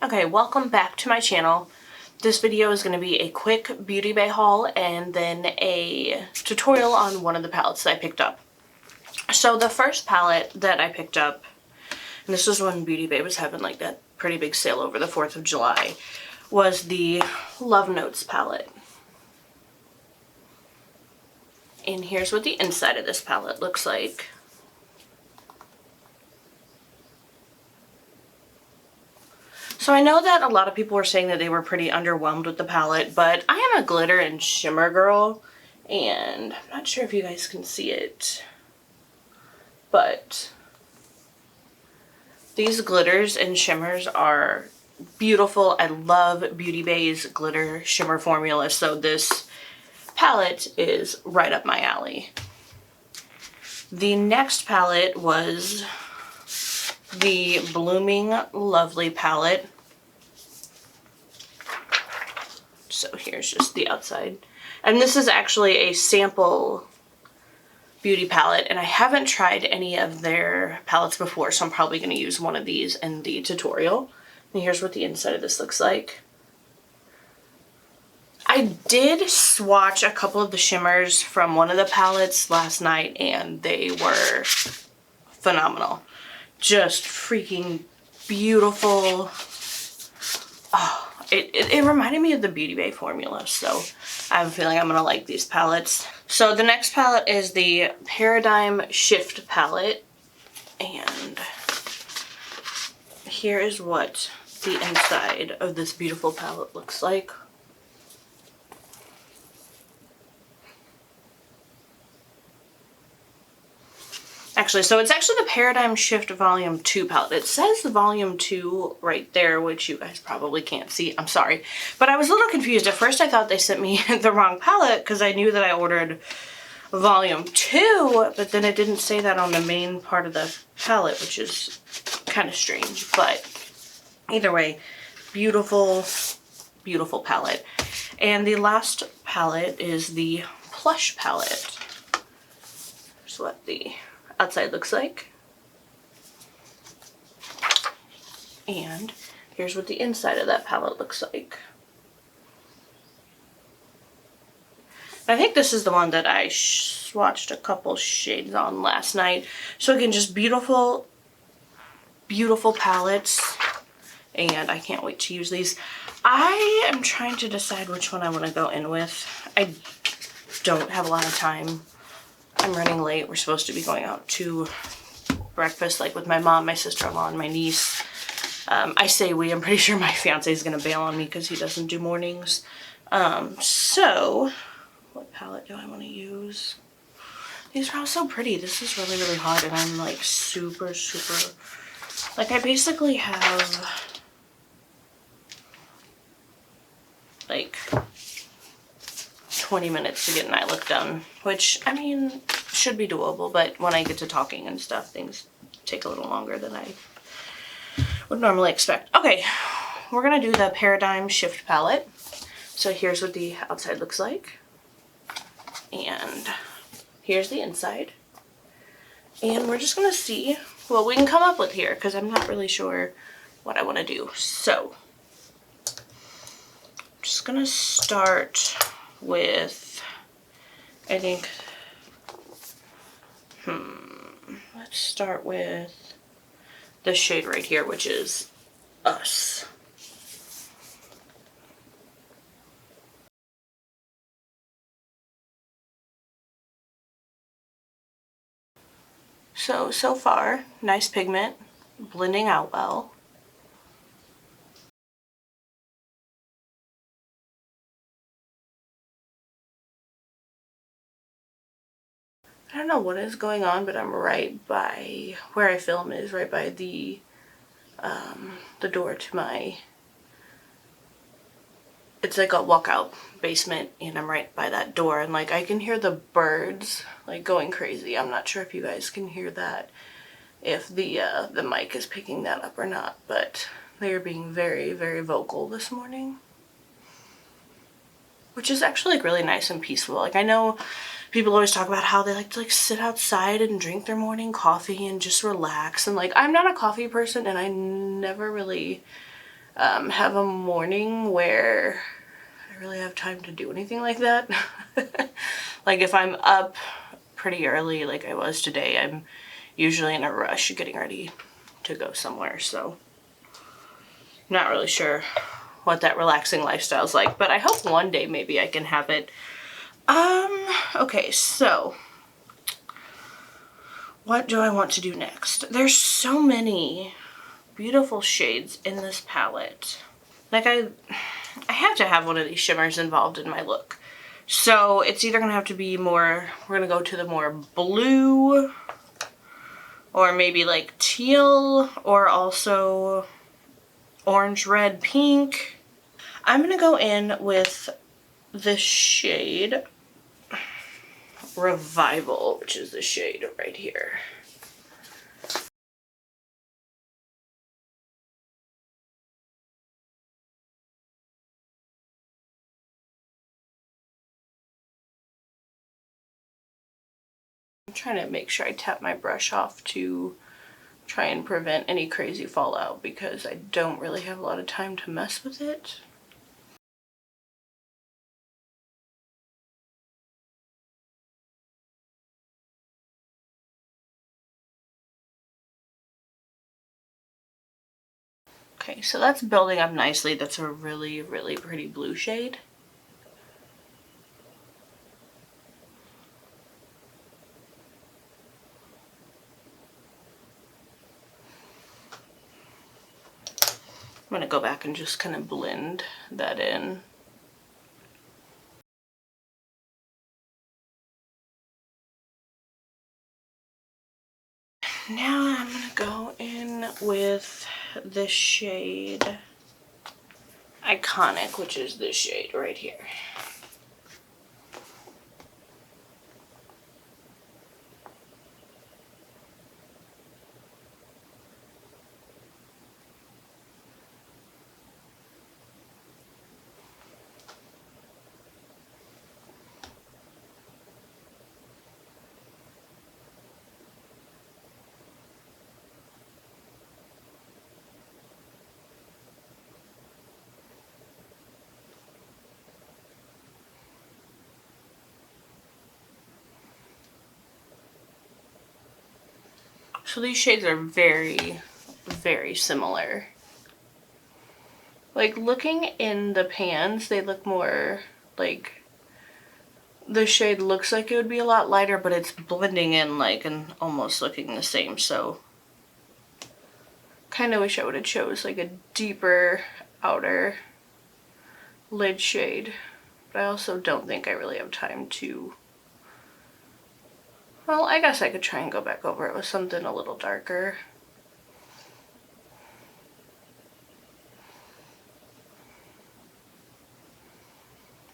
Okay, welcome back to my channel. This video is going to be a quick Beauty Bay haul and then a tutorial on one of the palettes that I picked up. So the first palette that I picked up, and this was when Beauty Bay was having like that pretty big sale over the 4th of July, was the Love Notes palette. And here's what the inside of this palette looks like. So I know that a lot of people were saying that they were pretty underwhelmed with the palette, but I am a glitter and shimmer girl, and I'm not sure if you guys can see it, but these glitters and shimmers are beautiful. I love Beauty Bay's glitter shimmer formula, so this palette is right up my alley. The next palette was the Blooming Lovely palette. So here's just the outside. And this is actually a sample beauty palette, and I haven't tried any of their palettes before, so I'm probably going to use one of these in the tutorial. And here's what the inside of this looks like. I did swatch a couple of the shimmers from one of the palettes last night, and they were phenomenal. Just freaking beautiful. Oh, it reminded me of the Beauty Bay formula, so I have a feeling I'm going to like these palettes. So the next palette is the Paradigm Shift palette, and here is what the inside of this beautiful palette looks like. Actually, so it's actually the Paradigm Shift Volume 2 palette. It says the Volume 2 right there, which you guys probably can't see. I'm sorry. But I was a little confused. At first I thought they sent me the wrong palette because I knew that I ordered Volume 2, but then it didn't say that on the main part of the palette, which is kind of strange. But either way, beautiful, beautiful palette. And the last palette is the Plush palette. Here's what the outside looks like, and here's what the inside of that palette looks like. I think this is the one that I swatched a couple shades on last night. So again, just beautiful, beautiful palettes, and I can't wait to use these. I am trying to decide which one I want to go in with. I don't have a lot of time. I'm running late. We're supposed to be going out to breakfast, like with my mom, my sister-in-law, and my niece. I say we. I'm pretty sure my fiance is going to bail on me because he doesn't do mornings. So, what palette do I want to use? These are all so pretty. This is really, really hot, and I'm like super, super... Like, I basically have like 20 minutes to get an eye look done, which, I mean, should be doable, but when I get to talking and stuff, things take a little longer than I would normally expect. Okay, we're gonna do the Paradigm Shift palette. So here's what the outside looks like, and here's the inside, and we're just gonna see what we can come up with here, because I'm not really sure what I want to do. So I'm just gonna start with, I think, let's start with this shade right here, which is Us. So far, nice pigment, blending out well. I don't know what is going on, but I'm right by where I film is right by the door to my, it's like a walkout basement, and I'm right by that door, and like I can hear the birds like going crazy. I'm not sure if you guys can hear that, if the mic is picking that up or not, but they are being very, very vocal this morning, which is actually like really nice and peaceful. Like, I know people always talk about how they like to like sit outside and drink their morning coffee and just relax, and like I'm not a coffee person, and I never really have a morning where I really have time to do anything like that. Like if I'm up pretty early like I was today, I'm usually in a rush getting ready to go somewhere, so I'm not really sure what that relaxing lifestyle is like, but I hope one day maybe I can have it. Okay, so what do I want to do next? There's so many beautiful shades in this palette. Like I have to have one of these shimmers involved in my look. So it's either gonna have to be more, we're gonna go to the more blue, or maybe like teal, or also orange, red, pink. I'm gonna go in with this shade Revival, which is the shade right here. I'm trying to make sure I tap my brush off to try and prevent any crazy fallout because I don't really have a lot of time to mess with it. Okay, so that's building up nicely. That's a really, really pretty blue shade. I'm gonna go back and just kind of blend that in. Now I'm gonna go in with this shade Iconic, which is this shade right here. So these shades are very, very similar. Like looking in the pans, they look more like the shade looks like it would be a lot lighter, but it's blending in like and almost looking the same. So kind of wish I would have chose like a deeper outer lid shade, but I also don't think I really have time to. Well, I guess I could try and go back over it with something a little darker.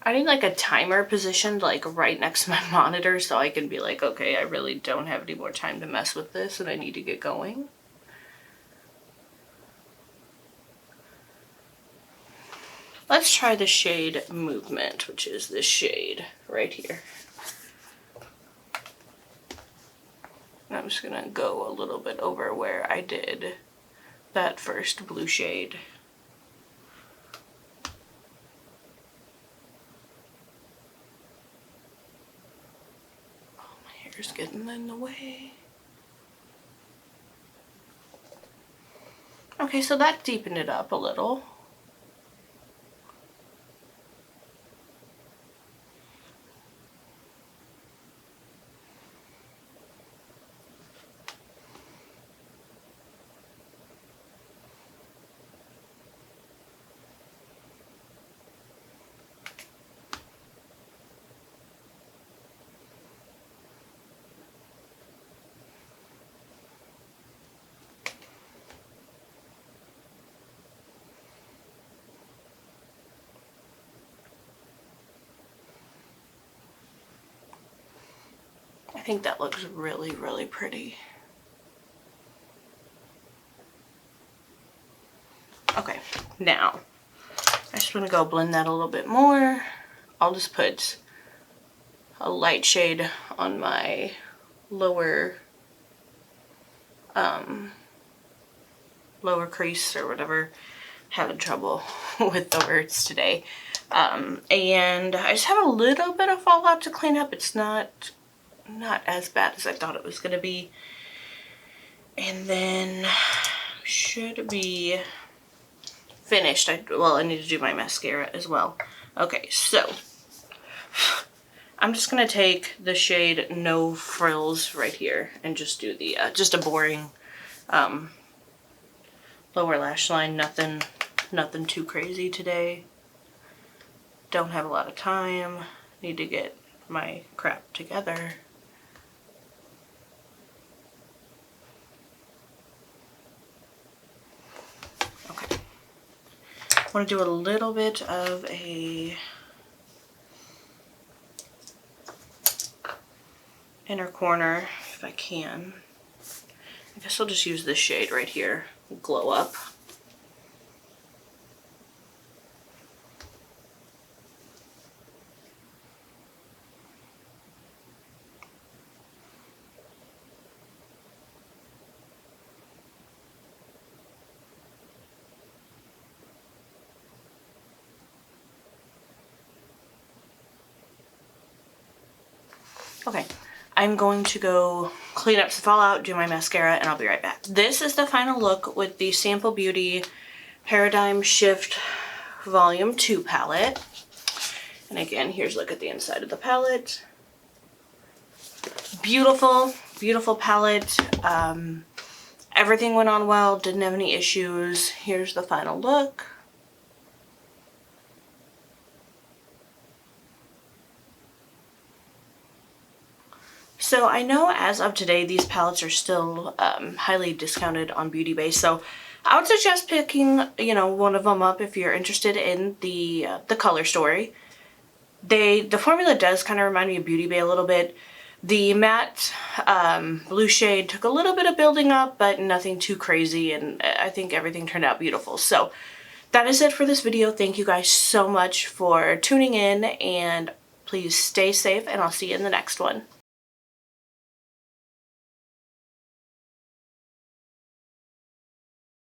I need like a timer positioned like right next to my monitor so I can be like, okay, I really don't have any more time to mess with this and I need to get going. Let's try the shade Movement, which is this shade right here. And I'm just gonna go a little bit over where I did that first blue shade. Oh, my hair's getting in the way. Okay, so that deepened it up a little. I think that looks really, really pretty. Okay, now I just want to go blend that a little bit more. I'll just put a light shade on my lower lower crease or whatever, having trouble with the words today. And I just have a little bit of fallout to clean up. It's not as bad as I thought it was going to be. And then should be finished. I need to do my mascara as well. Okay, so I'm just going to take the shade No Frills right here and just do the, just a boring lower lash line. Nothing too crazy today. Don't have a lot of time. Need to get my crap together. Okay. I want to do a little bit of a inner corner if I can. I guess I'll just use this shade right here, Glow Up. Okay, I'm going to go clean up some fallout, do my mascara, and I'll be right back. This is the final look with the Sample Beauty Paradigm Shift Volume 2 palette. And again, here's a look at the inside of the palette. Beautiful, beautiful palette. Everything went on well, didn't have any issues. Here's the final look. So I know as of today, these palettes are still highly discounted on Beauty Bay. So I would suggest picking, one of them up if you're interested in the color story. The formula does kind of remind me of Beauty Bay a little bit. The matte blue shade took a little bit of building up, but nothing too crazy. And I think everything turned out beautiful. So that is it for this video. Thank you guys so much for tuning in, and please stay safe, and I'll see you in the next one.